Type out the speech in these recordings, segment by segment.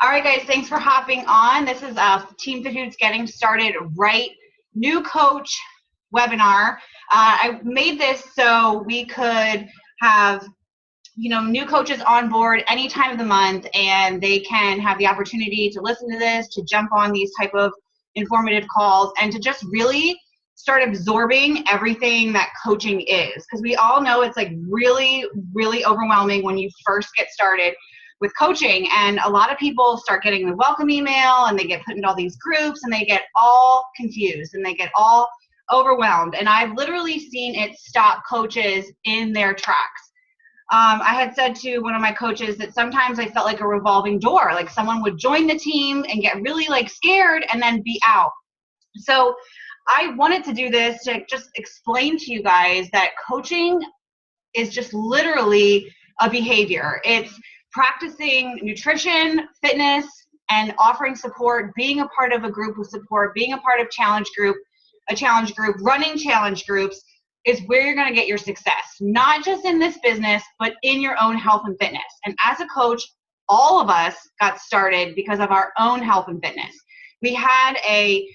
All right, guys, thanks for hopping on. This is Team Fit Hoots Getting Started Right New Coach webinar. I made this so we could have new coaches on board any time of the month, and they can have the opportunity to listen to this, to jump on these type of informative calls, and to just really start absorbing everything that coaching is. Because we all know it's like really, really overwhelming when you first get started with coaching, and a lot of people start getting the welcome email and they get put into all these groups and they get all confused and they get all overwhelmed. And I've literally seen it stop coaches in their tracks. I had said to one of my coaches that sometimes I felt like a revolving door, like someone would join the team and get really scared and then be out. So I wanted to do this to just explain to you guys that coaching is just literally a behavior. It's practicing nutrition, fitness, and offering support, being a part of a group of support, being a part of a challenge group, running challenge groups is where you're going to get your success, not just in this business, but in your own health and fitness. And as a coach, all of us got started because of our own health and fitness. We had a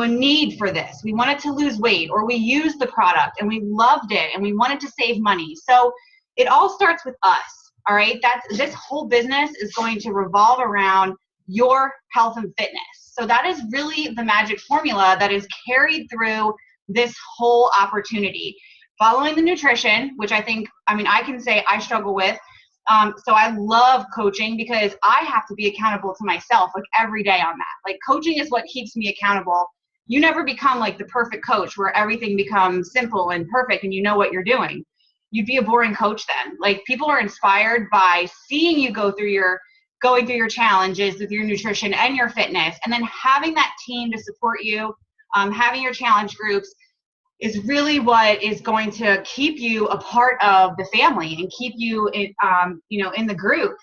need for this. We wanted to lose weight, or we used the product and we loved it and we wanted to save money. So it all starts with us. All right, this whole business is going to revolve around your health and fitness. So that is really the magic formula that is carried through this whole opportunity. Following the nutrition, which I can say I struggle with. So I love coaching because I have to be accountable to myself every day on that. Coaching is what keeps me accountable. You never become the perfect coach where everything becomes simple and perfect and you know what you're doing. You'd be a boring coach then. People are inspired by seeing you going through your challenges with your nutrition and your fitness, and then having that team to support you, having your challenge groups is really what is going to keep you a part of the family and keep you in the group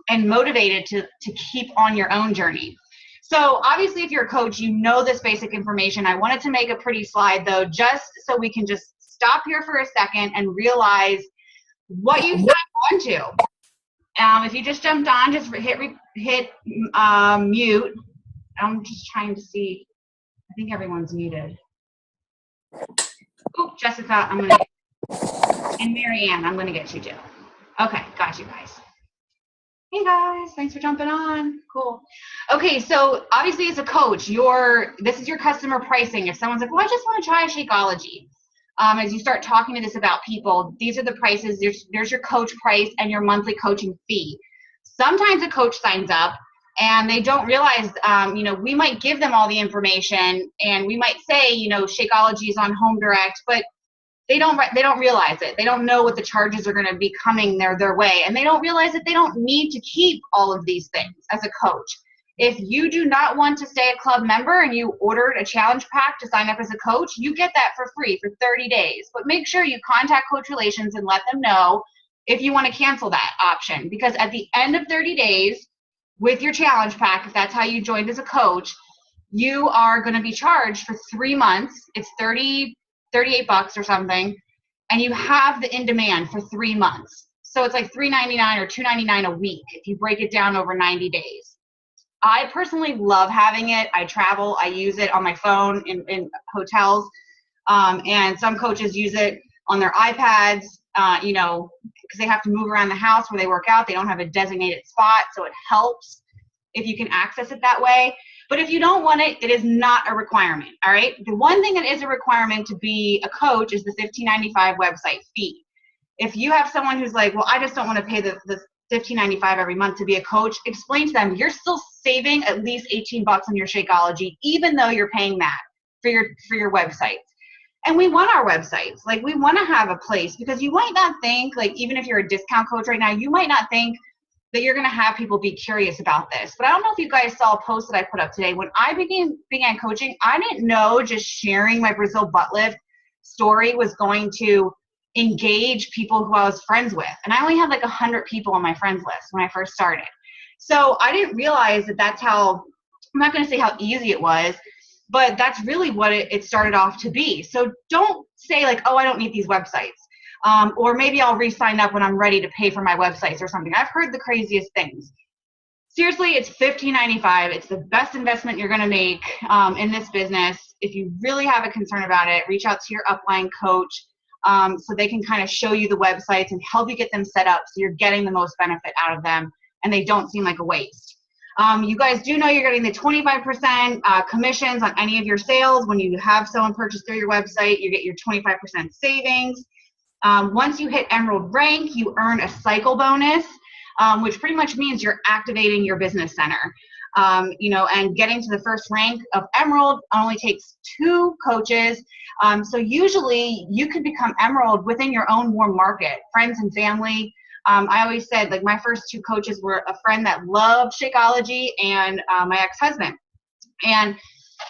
and motivated to keep on your own journey. So obviously if you're a coach, you know this basic information. I wanted to make a pretty slide though, just so we can just stop here for a second and realize what you signed on to. If you just jumped on, just hit mute. I'm just trying to see. I think everyone's muted. Oh, Jessica, and Marianne, I'm gonna get you too. Okay, got you guys. Hey guys, thanks for jumping on. Cool. Okay, so obviously as a coach, this is your customer pricing. If someone's like, well, I just want to try Shakeology. As you start talking to this about people, these are the prices. There's your coach price and your monthly coaching fee. Sometimes a coach signs up and they don't realize, we might give them all the information and we might say, Shakeology is on Home Direct, but they don't realize it. They don't know what the charges are going to be coming their way, and they don't realize that they don't need to keep all of these things as a coach. If you do not want to stay a club member and you ordered a challenge pack to sign up as a coach, you get that for free for 30 days. But make sure you contact Coach Relations and let them know if you want to cancel that option. Because at the end of 30 days with your challenge pack, if that's how you joined as a coach, you are going to be charged for 3 months. It's $38 or something. And you have the in demand for 3 months. So it's like $3.99 or $2.99 a week if you break it down over 90 days. I personally love having it. I travel, I use it on my phone in hotels, and some coaches use it on their iPads, because they have to move around the house where they work out. They don't have a designated spot, so it helps if you can access it that way. But if you don't want it, it is not a requirement, all right? The one thing that is a requirement to be a coach is the $15.95 website fee. If you have someone who's like, well, I just don't want to pay the $15.95 every month to be a coach, explain to them you're still saving at least $18 on your Shakeology, even though you're paying that for your websites. And we want our websites. We want to have a place, because you might not think, even if you're a discount coach right now, you might not think that you're going to have people be curious about this. But I don't know if you guys saw a post that I put up today. When I began coaching, I didn't know just sharing my Brazil butt lift story was going to engage people who I was friends with. And I only had 100 people on my friends list when I first started. So I didn't realize that that's how, I'm not going to say how easy it was, but that's really what it started off to be. So don't say oh, I don't need these websites. Or maybe I'll re-sign up when I'm ready to pay for my websites or something. I've heard the craziest things. seriously, it's $15.95. It's the best investment you're going to make in this business. If you really have a concern about it, reach out to your upline coach so they can kind of show you the websites and help you get them set up so you're getting the most benefit out of them and they don't seem like a waste. You guys do know you're getting the 25% commissions on any of your sales. When you have someone purchase through your website, you get your 25% savings. Once you hit Emerald rank, you earn a cycle bonus, which pretty much means you're activating your business center. And getting to the first rank of Emerald only takes 2 coaches. So usually you could become Emerald within your own warm market, friends and family. I always said, like, my first 2 coaches were a friend that loved Shakeology and my ex-husband. And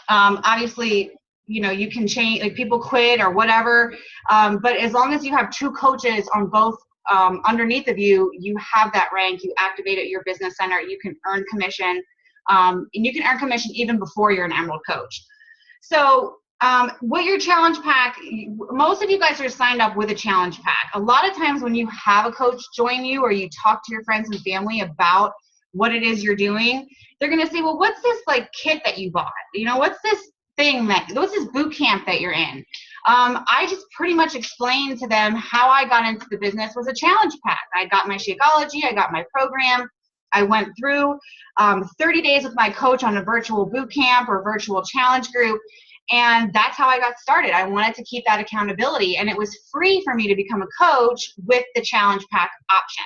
obviously, you can change, like, people quit or whatever. But as long as you have 2 coaches on both underneath of you, you have that rank, you activate at your business center, you can earn commission. And you can earn commission even before you're an Emerald coach. So with your challenge pack, most of you guys are signed up with a challenge pack. A lot of times when you have a coach join you or you talk to your friends and family about what it is you're doing, they're going to say, well, what's this like kit that you bought? What's this what's this boot camp that you're in? I just pretty much explained to them how I got into the business was a challenge pack. I got my Shakeology, I got my program. I went through 30 days with my coach on a virtual boot camp or virtual challenge group. And that's how I got started. I wanted to keep that accountability. And it was free for me to become a coach with the challenge pack option.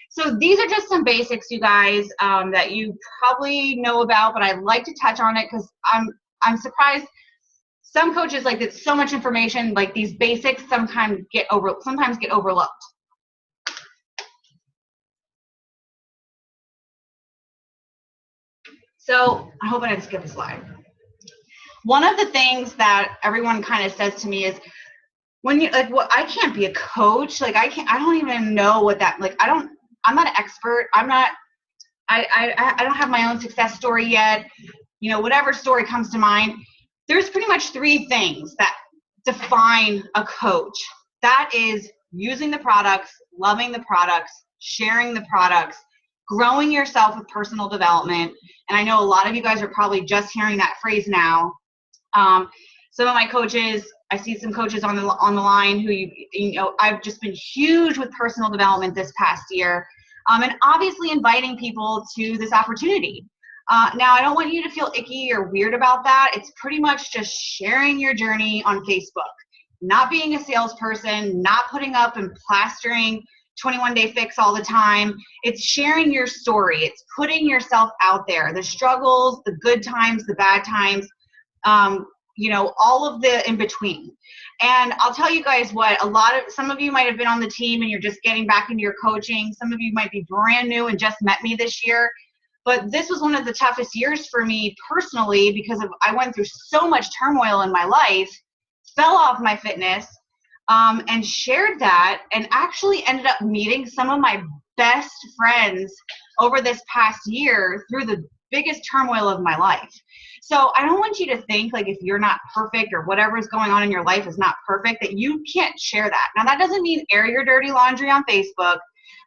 So these are just some basics, you guys, that you probably know about, but I'd like to touch on it because I'm surprised some coaches, like, it's so much information, like these basics sometimes get overlooked. So I hope I didn't skip a slide. One of the things that everyone kind of says to me is, when you I can't be a coach. Like, I don't even know what that, like, I'm not an expert. I don't have my own success story yet. Whatever story comes to mind, there's pretty much 3 things that define a coach. That is using the products, loving the products, sharing the products, growing yourself with personal development. And I know a lot of you guys are probably just hearing that phrase now. Some of my coaches, I see some coaches on the line who, I've just been huge with personal development this past year. And obviously inviting people to this opportunity. Now, I don't want you to feel icky or weird about that. It's pretty much just sharing your journey on Facebook, not being a salesperson, not putting up and plastering 21-day fix all the time. It's sharing your story. It's putting yourself out there, the struggles, the good times, the bad times, all of the in between. And I'll tell you guys what, some of you might have been on the team and you're just getting back into your coaching. Some of you might be brand new and just met me this year. But this was one of the toughest years for me personally because I went through so much turmoil in my life, fell off my fitness, and shared that, and actually ended up meeting some of my best friends over this past year through the biggest turmoil of my life. So I don't want you to think, like, if you're not perfect or whatever is going on in your life is not perfect, that you can't share that. Now, that doesn't mean air your dirty laundry on Facebook.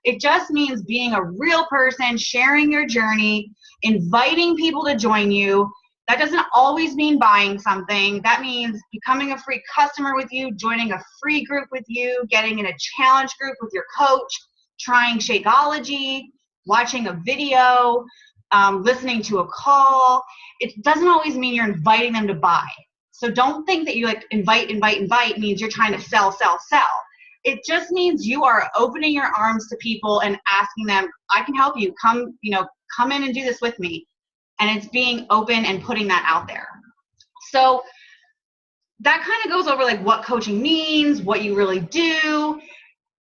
It just means being a real person, sharing your journey, inviting people to join you. That doesn't always mean buying something. That means becoming a free customer with you, joining a free group with you, getting in a challenge group with your coach, trying Shakeology, watching a video, listening to a call. It doesn't always mean you're inviting them to buy. So don't think that you invite means you're trying to sell. It just means you are opening your arms to people and asking them, I can help you. Come in and do this with me. And it's being open and putting that out there. So that kind of goes over like what coaching means, what you really do.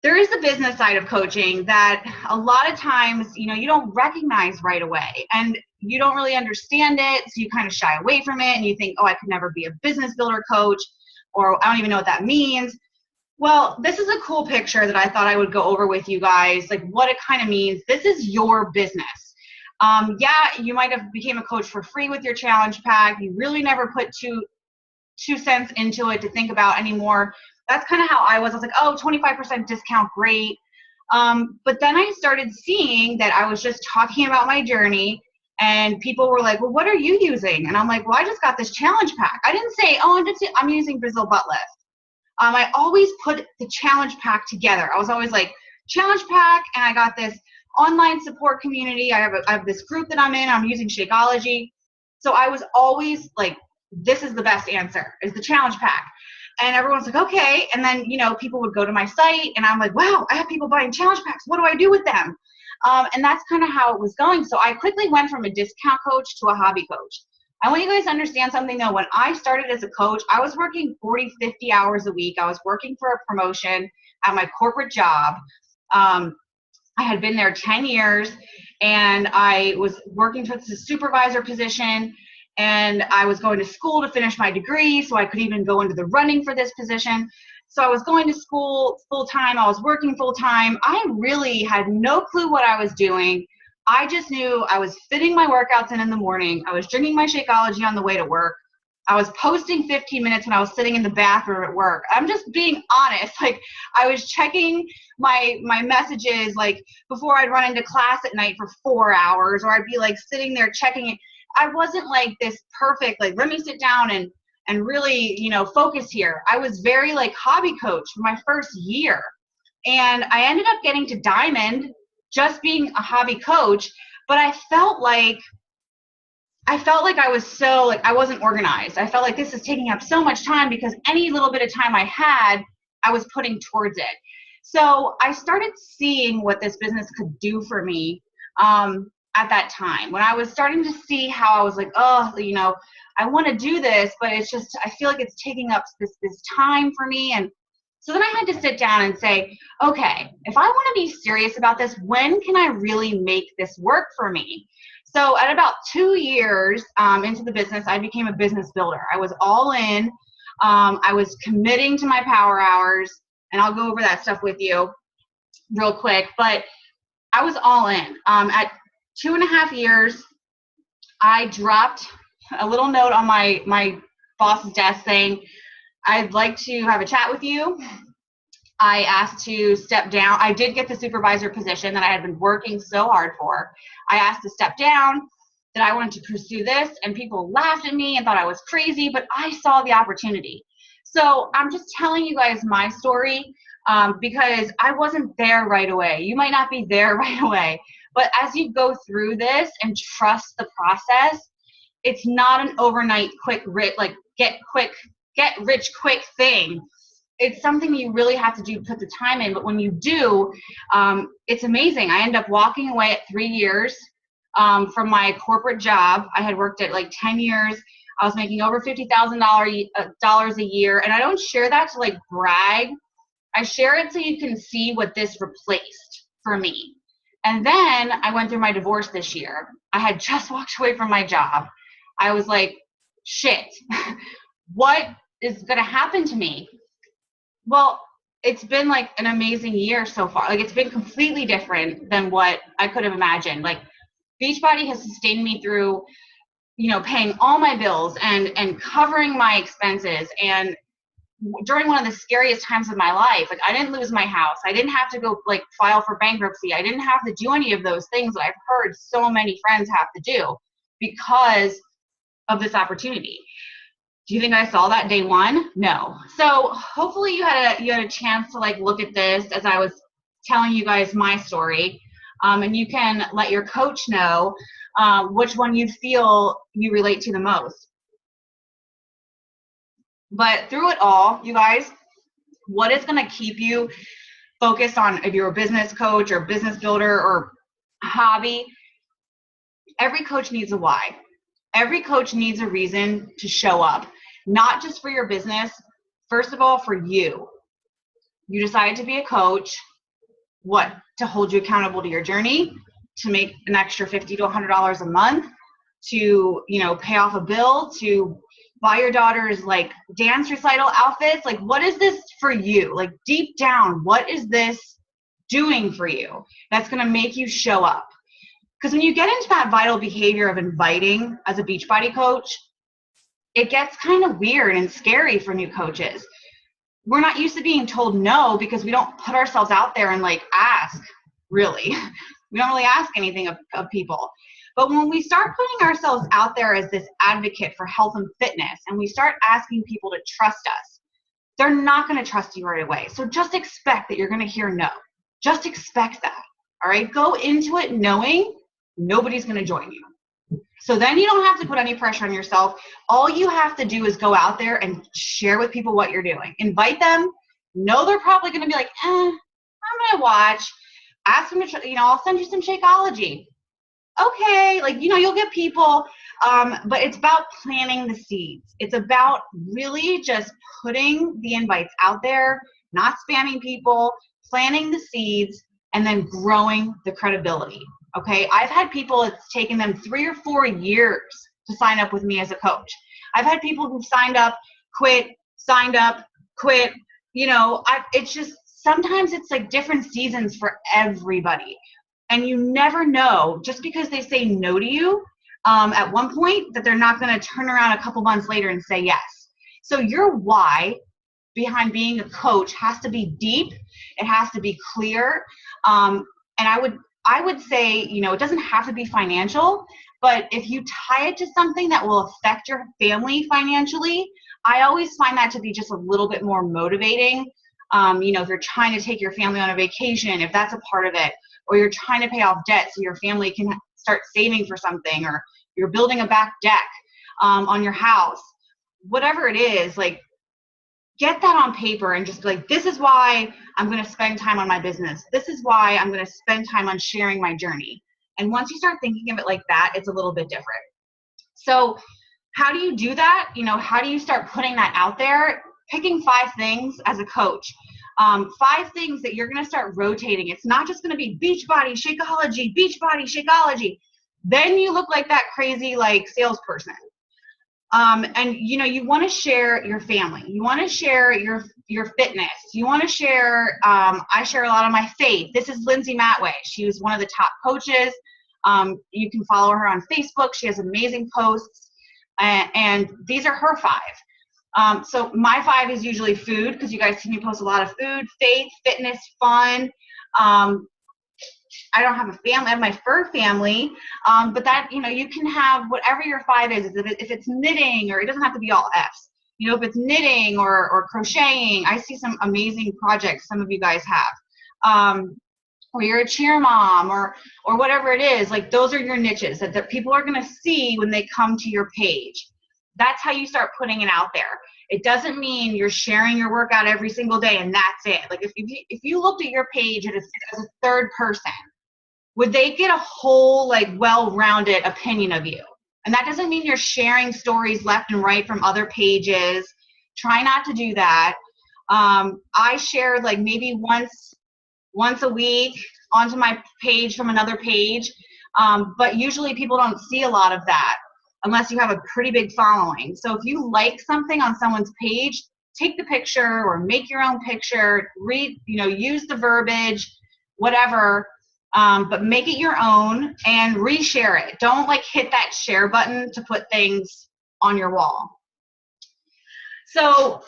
There is the business side of coaching that a lot of times, you don't recognize right away and you don't really understand it. So you kind of shy away from it and you think, oh, I could never be a business builder coach, or I don't even know what that means. Well, this is a cool picture that I thought I would go over with you guys, like what it kind of means. This is your business. Yeah, you might have became a coach for free with your challenge pack. You really never put two cents into it to think about anymore. That's kind of how I was. I was like, oh, 25% discount, great. But then I started seeing that I was just talking about my journey, and people were like, well, what are you using? And I'm like, well, I just got this challenge pack. I didn't say, oh, I'm using Brazil Butt Lift. I always put the challenge pack together. I was always like, challenge pack, and I got this online support community. I have this group that I'm in. I'm using Shakeology. So I was always like, this is the best answer, is the challenge pack. And everyone's like, okay. And then, people would go to my site, and I'm like, wow, I have people buying challenge packs. What do I do with them? And that's kind of how it was going. So I quickly went from a discount coach to a hobby coach. I want you guys to understand something, though. When I started as a coach, I was working 40, 50 hours a week. I was working for a promotion at my corporate job. I had been there 10 years, and I was working towards the supervisor position, and I was going to school to finish my degree so I could even go into the running for this position. So I was going to school full-time. I was working full-time. I really had no clue what I was doing. I just knew I was fitting my workouts in the morning. I was drinking my Shakeology on the way to work. I was posting 15 minutes when I was sitting in the bathroom at work. I'm just being honest. Like, I was checking my messages, like, before I'd run into class at night for 4 hours, or I'd be like sitting there checking it. I wasn't like this perfect, like, let me sit down and really, focus here. I was very like hobby coach for my first year. And I ended up getting to Diamond just being a hobby coach, but I felt like I was so, like, I wasn't organized. I felt like this is taking up so much time, because any little bit of time I had, I was putting towards it. So I started seeing what this business could do for me at that time, when I was starting to see how I was like, oh, I want to do this, but it's just, I feel like it's taking up this time for me. And so then I had to sit down and say, okay, if I want to be serious about this, when can I really make this work for me? So at about 2 years into the business, I became a business builder. I was all in. I was committing to my power hours, and I'll go over that stuff with you real quick, but I was all in. At 2.5 years, I dropped a little note on my boss's desk saying, I'd like to have a chat with you. I asked to step down. I did get the supervisor position that I had been working so hard for. I asked to step down, that I wanted to pursue this, and people laughed at me and thought I was crazy, but I saw the opportunity. So I'm just telling you guys my story because I wasn't there right away. You might not be there right away, but as you go through this and trust the process, it's not an overnight get rich quick thing. It's something you really have to do, put the time in. But when you do, it's amazing. I ended up walking away at 3 years from my corporate job. I had worked at like 10 years. I was making over $50,000 a year. And I don't share that to like brag. I share it so you can see what this replaced for me. And then I went through my divorce this year. I had just walked away from my job. I was like, shit, what is going to happen to me? Well, it's been like an amazing year so far. Like, it's been completely different than what I could have imagined. Like, Beachbody has sustained me through, paying all my bills and covering my expenses. And during one of the scariest times of my life, like, I didn't lose my house. I didn't have to go like file for bankruptcy. I didn't have to do any of those things that I've heard so many friends have to do because of this opportunity. Do you think I saw that day one? No. So hopefully you had a chance to like look at this as I was telling you guys my story, and you can let your coach know which one you feel you relate to the most. But through it all, you guys, what is going to keep you focused on, if you're a business coach or business builder or hobby, every coach needs a why. Every coach needs a reason to show up, not just for your business. First of all, for you. You decided to be a coach, what? To hold you accountable to your journey, to make an extra $50 to $100 a month, to, pay off a bill, to buy your daughter's like dance recital outfits. Like, what is this for you? Like, deep down, what is this doing for you that's going to make you show up? Because when you get into that vital behavior of inviting as a Beachbody coach, it gets kind of weird and scary for new coaches. we're not used to being told no because we don't put ourselves out there and like ask, really. We don't really ask anything of people. But when we start putting ourselves out there as this advocate for health and fitness, and we start asking people to trust us, they're not going to trust you right away. So just expect that you're going to hear no. Just expect that. All right. Go into it knowing nobody's going to join you. So then you don't have to put any pressure on yourself. All you have to do is go out there and share with people what you're doing. Invite them. Know they're probably going to be like, I'm going to watch. Ask them to, I'll send you some Shakeology. Okay, like, you'll get people, but it's about planting the seeds. It's about really just putting the invites out there, not spamming people, planting the seeds, and then growing the credibility. Okay, I've had people, it's taken them 3 or 4 years to sign up with me as a coach. I've had people who've signed up, quit, signed up, quit. It's just, sometimes it's like different seasons for everybody. And you never know, just because they say no to you at one point, that they're not going to turn around a couple months later and say yes. So your why behind being a coach has to be deep. It has to be clear. And I would say, it doesn't have to be financial, but if you tie it to something that will affect your family financially, I always find that to be just a little bit more motivating. If you're trying to take your family on a vacation, if that's a part of it, or you're trying to pay off debt so your family can start saving for something, or you're building a back deck on your house, whatever it is, like, get that on paper and just be like, this is why I'm going to spend time on my business. This is why I'm going to spend time on sharing my journey. And once you start thinking of it like that, it's a little bit different. So how do you do that? How do you start putting that out there? Picking 5 things as a coach. 5 things that you're going to start rotating. It's not just going to be Beachbody, Shakeology, Beachbody, Shakeology. Then you look like that crazy like salesperson. And you want to share your family. You want to share your fitness. You want to share. I share a lot of my faith. This is Lindsay Matway. She was one of the top coaches. You can follow her on Facebook. She has amazing posts, and these are her 5. So my 5 is usually food, because you guys see me post a lot of food, faith, fitness, fun. I don't have a family. I have my fur family, but that, you can have whatever your 5 is. If it's knitting, or it doesn't have to be all F's. If it's knitting or crocheting, I see some amazing projects some of you guys have. Or you're a cheer mom, or whatever it is. Like, those are your niches that people are going to see when they come to your page. That's how you start putting it out there. It doesn't mean you're sharing your workout every single day and that's it. Like, if you looked at your page as a third person, would they get a whole, like, well-rounded opinion of you? And that doesn't mean you're sharing stories left and right from other pages. Try not to do that. I share like maybe once a week onto my page from another page. But usually people don't see a lot of that unless you have a pretty big following. So if you like something on someone's page, take the picture or make your own picture, use the verbiage, whatever, but make it your own and reshare it. Don't like hit that share button to put things on your wall. So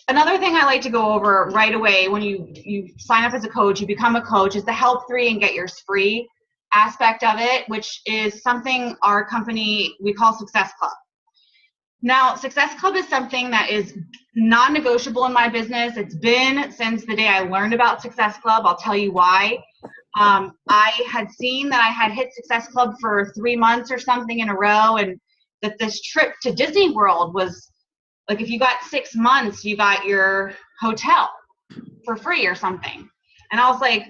another thing I like to go over right away when you sign up as a coach, you become a coach, is the help 3 and get yours free aspect of it, which is something our company, we call Success Club. Now, Success Club is something that is non-negotiable in my business. It's been since the day I learned about Success Club. I'll tell you why. I had seen that I had hit Success Club for 3 months or something in a row, and that this trip to Disney World was like, if you got 6 months, you got your hotel for free or something. And I was like,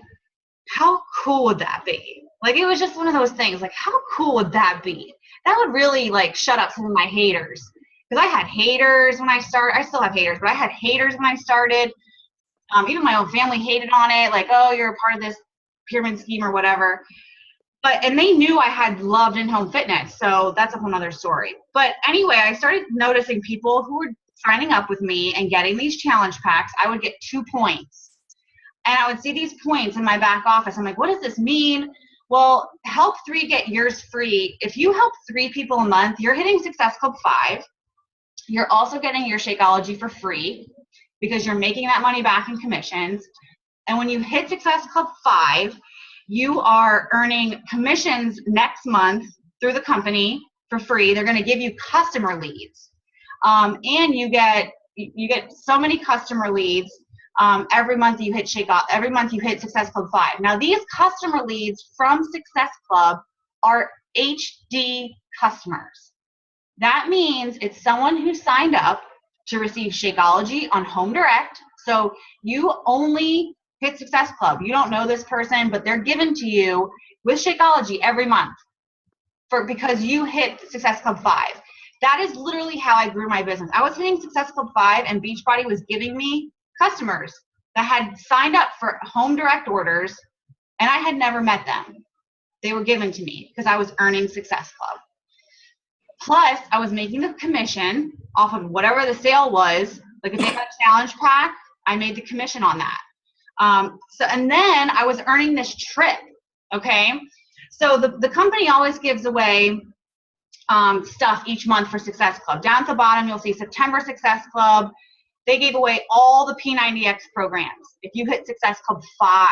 how cool would that be? Like, it was just one of those things, like, how cool would that be? That would really, like, shut up some of my haters. Because I had haters when I started. I still have haters, but I had haters when I started. Even my own family hated on it, like, oh, you're a part of this pyramid scheme or whatever. And they knew I had loved in-home fitness, so that's a whole other story. But anyway, I started noticing people who were signing up with me and getting these challenge packs. I would get 2 points. And I would see these points in my back office. I'm like, what does this mean? Well, help 3 get yours free. If you help 3 people a month, you're hitting Success Club 5. You're also getting your Shakeology for free. because you're making that money back in commissions. And when you hit Success Club 5, you are earning commissions next month through the company for free. They're going to give you customer leads. And you get so many customer leads every month you hit every month you hit Success Club 5. Now, these customer leads from Success Club are HD customers. That means it's someone who signed up to receive Shakeology on Home Direct. So you only hit Success Club. You don't know this person, but they're given to you with Shakeology every month because you hit Success Club 5. That is literally how I grew my business. I was hitting Success Club 5 and Beachbody was giving me customers that had signed up for Home Direct orders, and I had never met them. They were given to me because I was earning Success Club. Plus, I was making the commission off of whatever the sale was. Like if they had a challenge pack, I made the commission on that. And then I was earning this trip, okay? So the company always gives away stuff each month for Success Club. Down at the bottom, you'll see September Success Club. They gave away all the P90X programs. If you hit Success Club 5,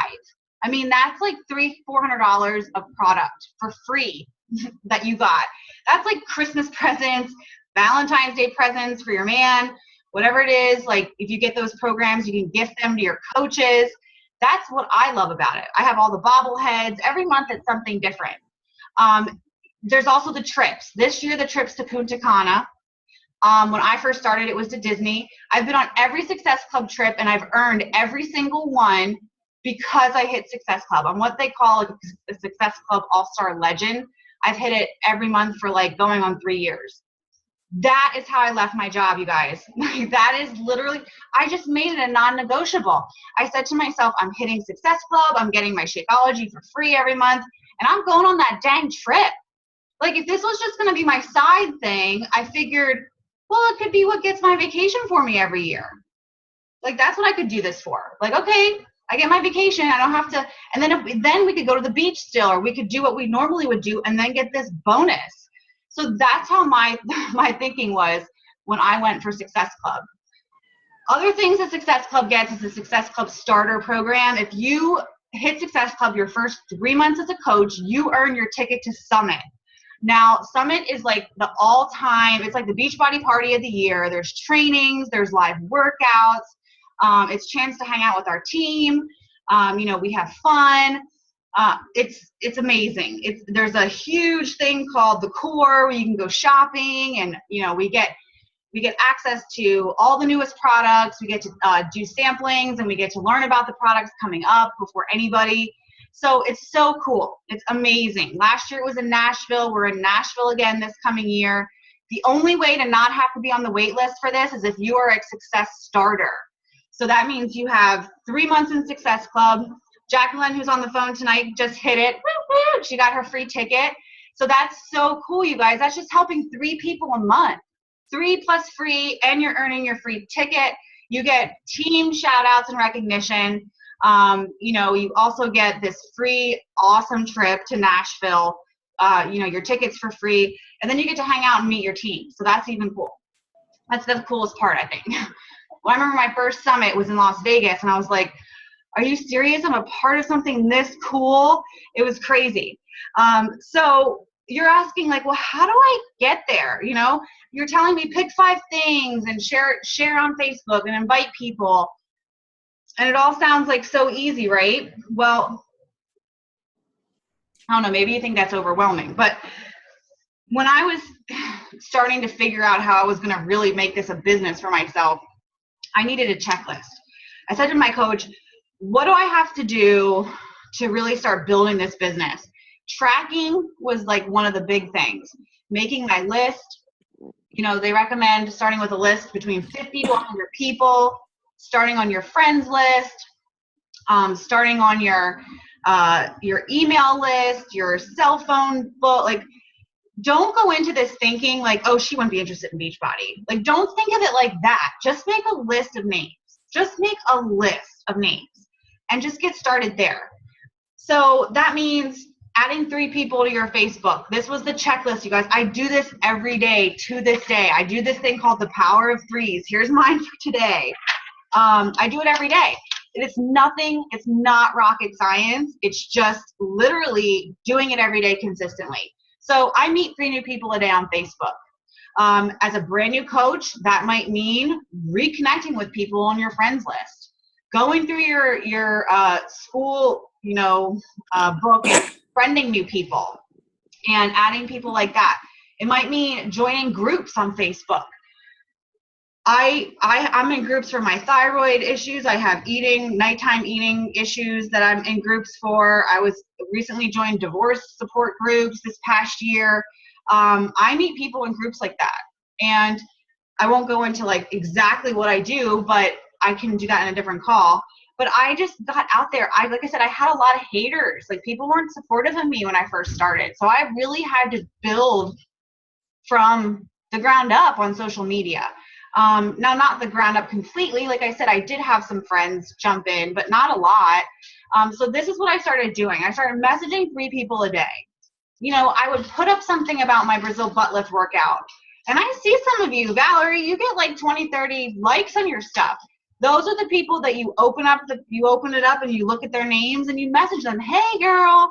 I mean, that's like $300-400 of product for free that you got. That's like Christmas presents, Valentine's Day presents for your man, whatever it is. Like if you get those programs, you can gift them to your coaches. That's what I love about it. I have all the bobbleheads. Every month it's something different. There's also the trips. This year, the trips to Punta Cana. When I first started, it was to Disney. I've been on every Success Club trip, and I've earned every single one because I hit Success Club. I'm what they call a Success Club All-Star Legend. I've hit it every month for like going on 3 years. That is how I left my job, you guys. That is literally, I just made it a non-negotiable. I said to myself, I'm hitting Success Club, I'm getting my Shakeology for free every month, and I'm going on that dang trip. Like if this was just gonna be my side thing, I figured, well, it could be what gets my vacation for me every year. Like that's what I could do this for. Like, okay, I get my vacation, I don't have to, and then we could go to the beach still, or we could do what we normally would do and then get this bonus. So that's how my thinking was when I went for Success Club. Other things that Success Club gets is the Success Club Starter Program. If you hit Success Club your first 3 months as a coach, you earn your ticket to Summit. Now, Summit is like the all-time, it's like the Beachbody party of the year. There's trainings, there's live workouts. It's a chance to hang out with our team. We have fun. It's amazing. There's a huge thing called the Core where you can go shopping, and we get access to all the newest products. We get to do samplings, and we get to learn about the products coming up before anybody. So it's so cool. It's amazing. Last year it was in Nashville. We're in Nashville again this coming year. The only way to not have to be on the wait list for this is if you are a Success Starter. So that means you have 3 months in Success Club. Jacqueline, who's on the phone tonight, just hit it. She got her free ticket. So that's so cool, you guys. That's just helping 3 people a month. 3 plus free, and you're earning your free ticket. You get team shout outs and recognition. You also get this free, awesome trip to Nashville. Your tickets for free. And then you get to hang out and meet your team. So that's even cool. That's the coolest part, I think. Well, I remember my first summit was in Las Vegas, and I was like, are you serious? I'm a part of something this cool? It was crazy. So you're asking like, well, how do I get there? You're telling me pick 5 things and share on Facebook and invite people. And it all sounds like so easy, right? Well, I don't know, maybe you think that's overwhelming. But when I was starting to figure out how I was going to really make this a business for myself, I needed a checklist. I said to my coach, what do I have to do to really start building this business? Tracking was like one of the big things. Making my list. They recommend starting with a list between 50 to 100 people, starting on your friends list, starting on your email list, your cell phone book. Like, don't go into this thinking like, oh, she wouldn't be interested in Beachbody. Like, don't think of it like that. Just make a list of names. Just make a list of names and just get started there. So that means adding 3 people to your Facebook. This was the checklist, you guys. I do this every day to this day. I do this thing called the power of 3s. Here's mine for today. I do it every day. It's nothing, it's not rocket science. It's just literally doing it every day consistently. So I meet 3 new people a day on Facebook. As a brand new coach, that might mean reconnecting with people on your friends list, going through your school, book, and friending new people and adding people like that. It might mean joining groups on Facebook. I'm in groups for my thyroid issues. I have nighttime eating issues that I'm in groups for. I was recently joined divorce support groups this past year. I meet people in groups like that. And I won't go into like exactly what I do, but I can do that in a different call. But I just got out there. Like I said, I had a lot of haters. Like, people weren't supportive of me when I first started. So I really had to build from the ground up on social media. Now, not the ground up completely. Like I said, I did have some friends jump in, but not a lot. So this is what I started doing. I started messaging 3 people a day. I would put up something about my Brazil butt lift workout. And I see some of you, Valerie, you get like 20, 30 likes on your stuff. Those are the people that you open it up and you look at their names and you message them. Hey, girl,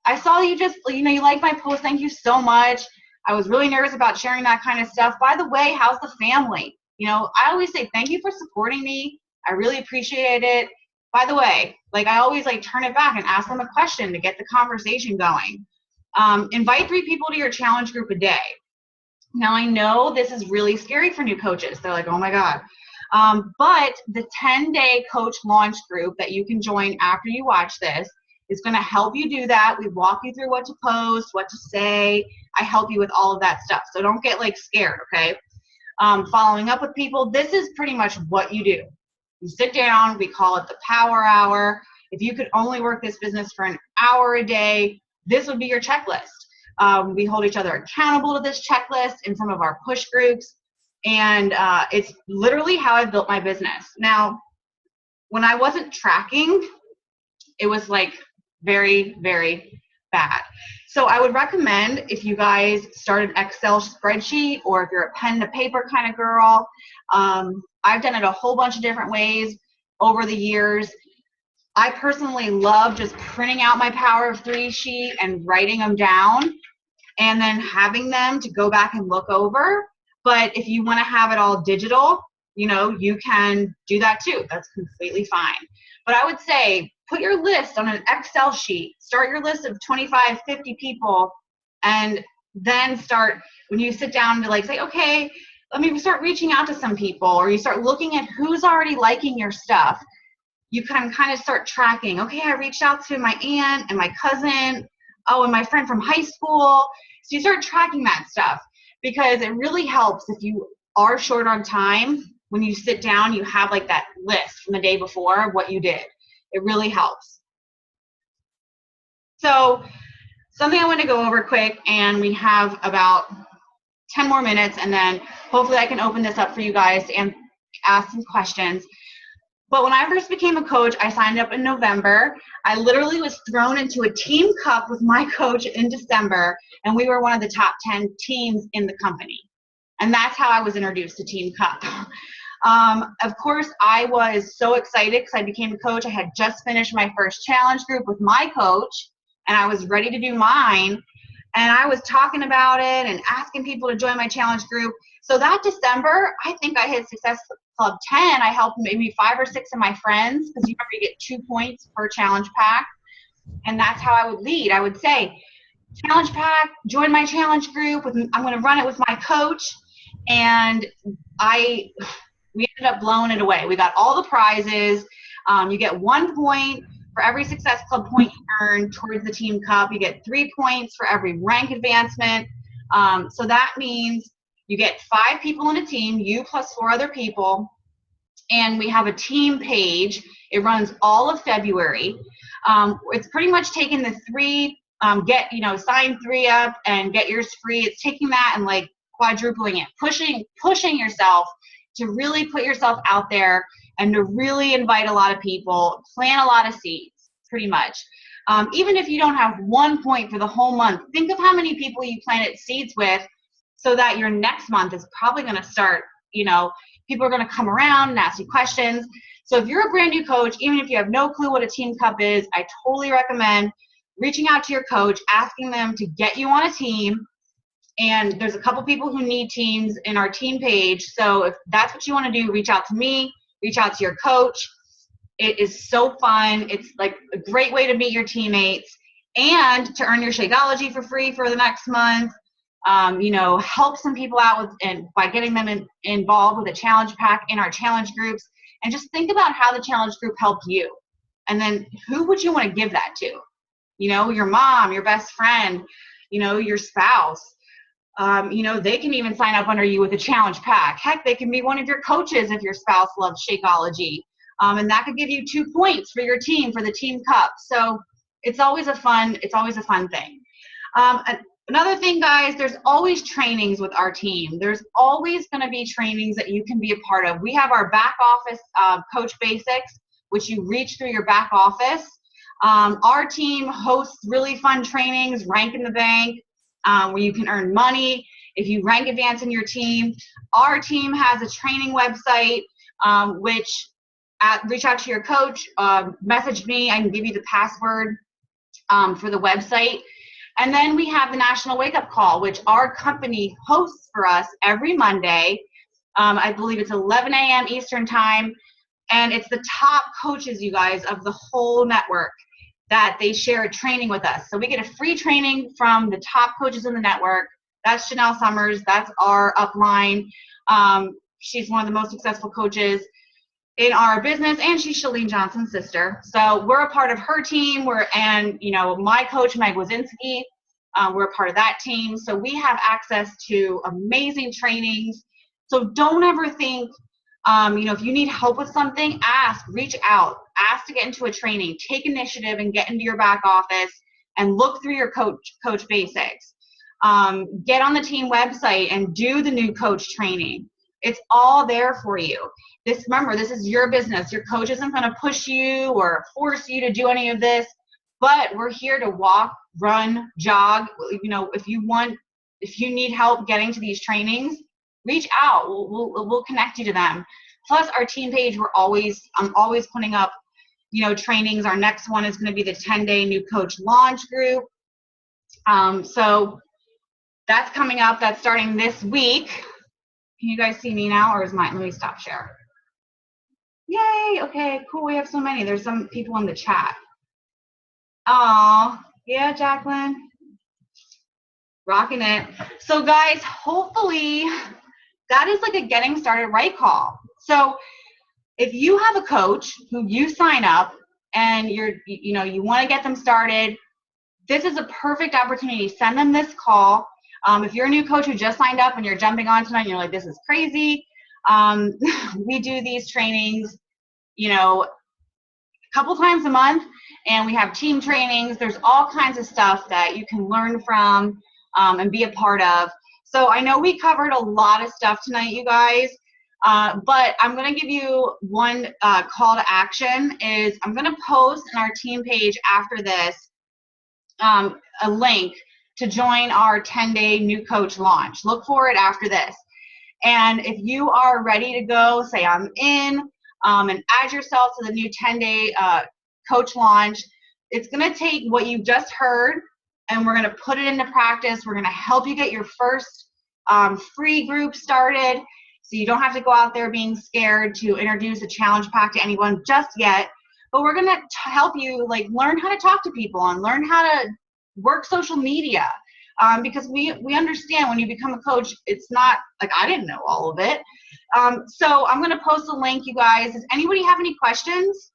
I saw you just, you like my post. Thank you so much. I was really nervous about sharing that kind of stuff. By the way, how's the family? I always say, thank you for supporting me. I really appreciate it. By the way, I always turn it back and ask them a question to get the conversation going. Invite 3 people to your challenge group a day. Now, I know this is really scary for new coaches. They're like, oh my God. But the 10-day coach launch group that you can join after you watch this is going to help you do that. We walk you through what to post, what to say. I help you with all of that stuff. So don't get scared, okay? Following up with people, this is pretty much what you do. You sit down, we call it the power hour. If you could only work this business for an hour a day, this would be your checklist. We hold each other accountable to this checklist in some of our push groups. And it's literally how I built my business. Now, when I wasn't tracking, it was very, very bad. So I would recommend, if you guys start an Excel spreadsheet, or if you're a pen to paper kind of girl, I've done it a whole bunch of different ways over the years. I personally love just printing out my Power of 3 sheet and writing them down and then having them to go back and look over. But if you want to have it all digital, you can do that too. That's completely fine. But I would say, put your list on an Excel sheet. Start your list of 25, 50 people, and then start, when you sit down to say, okay, let me start reaching out to some people, or you start looking at who's already liking your stuff. You can kind of start tracking. Okay, I reached out to my aunt and my cousin, and my friend from high school. So you start tracking that stuff, because it really helps if you are short on time. When you sit down, you have that list from the day before of what you did. It really helps. So something I want to go over quick, and we have about 10 more minutes, and then hopefully I can open this up for you guys and ask some questions. But when I first became a coach, I signed up in November. I literally was thrown into a team cup with my coach in December, and we were one of the top 10 teams in the company. And that's how I was introduced to Team Cup. Of course, I was so excited because I became a coach. I had just finished my first challenge group with my coach, and I was ready to do mine. And I was talking about it and asking people to join my challenge group. So that December, I think I hit Success Club 10. I helped maybe 5 or 6 of my friends, because you get 2 points per challenge pack. And that's how I would lead. I would say, challenge pack, join my challenge group. I'm going to run it with my coach. And we ended up blowing it away. We got all the prizes. You get 1 point for every Success Club point you earn towards the Team Cup. You get 3 points for every rank advancement. So that means you get 5 people in a team, you plus 4 other people. And we have a team page. It runs all of February. It's pretty much taking the 3, sign 3 up and get yours free. It's taking that and quadrupling it, pushing yourself to really put yourself out there and to really invite a lot of people, plant a lot of seeds, pretty much. Even if you don't have 1 point for the whole month, think of how many people you planted seeds with, so that your next month is probably going to start, People are going to come around and ask you questions. So if you're a brand new coach, even if you have no clue what a team cup is, I totally recommend reaching out to your coach, asking them to get you on a team. And there's a couple people who need teams in our team page. So if that's what you want to do, reach out to me, reach out to your coach. It is so fun. It's like a great way to meet your teammates and to earn your Shakeology for free for the next month. Help some people out with, and by getting them involved with a challenge pack in our challenge groups. And just think about how the challenge group helped you. And then who would you want to give that to? Your mom, your best friend, your spouse. They can even sign up under you with a challenge pack. Heck, they can be one of your coaches if your spouse loves Shakeology. And that could give you 2 points for your team, for the team cup. So it's always a fun thing. Another thing, guys, there's always trainings with our team. There's always going to be trainings that you can be a part of. We have our back office Coach Basics, which you reach through your back office. Our team hosts really fun trainings, Rank in the Bank, where you can earn money if you rank advance in your team. Our team has a training website, reach out to your coach, message me, I can give you the password for the website. And then we have the National Wake Up Call, which our company hosts for us every Monday. I believe it's 11 a.m. Eastern time. And it's the top coaches, you guys, of the whole network that they share a training with us. So we get a free training from the top coaches in the network. That's Chanel Summers. That's our upline. She's one of the most successful coaches in our business, and she's Chalene Johnson's sister. So we're a part of her team. My coach, Meg Wazinski, we're a part of that team. So we have access to amazing trainings. So don't ever think, if you need help with something, reach out, ask to get into a training, take initiative and get into your back office and look through your coach basics. Get on the team website and do the new coach training. It's all there for you. Remember, this is your business. Your coach isn't going to push you or force you to do any of this, but we're here to walk, run, jog. If you need help getting to these trainings, reach out. We'll connect you to them. Plus, our team page, I'm always putting up, trainings. Our next one is going to be the 10-day new coach launch group. So that's coming up. That's starting this week. Can you guys see me now, or is mine? Let me stop share. Yay. Okay, cool. We have so many. There's some people in the chat. Oh, yeah, Jacqueline. Rocking it. So guys, hopefully that is like a getting started right call. So if you have a coach who you sign up and you want to get them started, this is a perfect opportunity. Send them this call. If you're a new coach who just signed up and you're jumping on tonight and you're like, this is crazy, we do these trainings, a couple times a month, and we have team trainings. There's all kinds of stuff that you can learn from and be a part of. So I know we covered a lot of stuff tonight, you guys, but I'm going to give you one call to action. Is I'm going to post in our team page after this a link to join our 10-day new coach launch. Look for it after this. And if you are ready to go, say I'm in, and add yourself to the new 10-day coach launch. It's going to take what you just heard, and we're going to put it into practice. We're going to help you get your first free group started, so you don't have to go out there being scared to introduce a challenge pack to anyone just yet. But we're going to help you learn how to talk to people and learn how to work social media, because we understand when you become a coach, it's not like I didn't know all of it. So I'm going to post a link, you guys. Does anybody have any questions?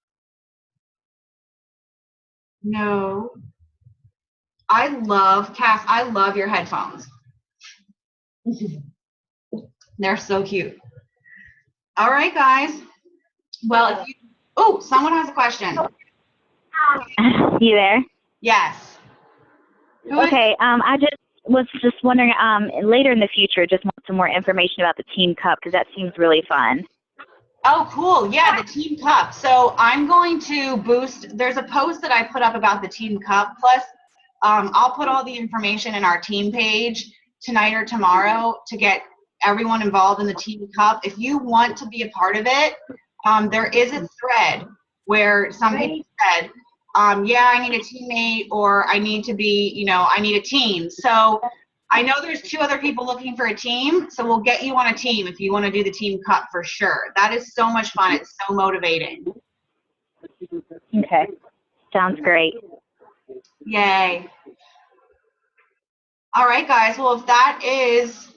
No. Cass, I love your headphones. They're so cute. All right, guys. Well, someone has a question. You there? Yes. Okay, I was wondering, later in the future, just want some more information about the Team Cup, because that seems really fun. Oh, cool. Yeah, the Team Cup. So I'm going to there's a post that I put up about the Team Cup. Plus, I'll put all the information in our team page tonight or tomorrow to get everyone involved in the Team Cup. If you want to be a part of it, there is a thread where some people said, yeah, I need a teammate, or I need to be, I need a team. So I know there's 2 other people looking for a team, so we'll get you on a team if you want to do the Team Cup for sure. That is so much fun. It's so motivating. Okay. Sounds great. Yay. All right, guys. Well, if that is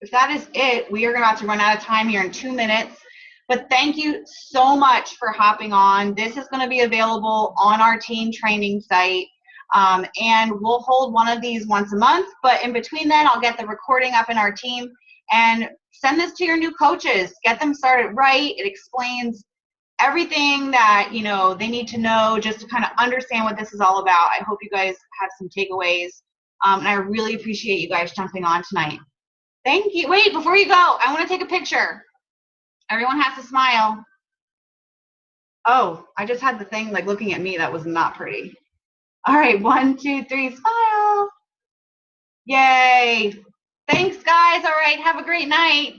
it, we are about to run out of time here in 2 minutes. But thank you so much for hopping on. This is going to be available on our team training site. And we'll hold one of these once a month. But in between then, I'll get the recording up in our team and send this to your new coaches. Get them started right. It explains everything that, they need to know just to kind of understand what this is all about. I hope you guys have some takeaways. And I really appreciate you guys jumping on tonight. Thank you. Wait, before you go, I want to take a picture. Everyone has to smile. Oh, I just had the thing like looking at me. That was not pretty. All right, 1, 2, 3, smile. Yay. Thanks, guys. All right, have a great night.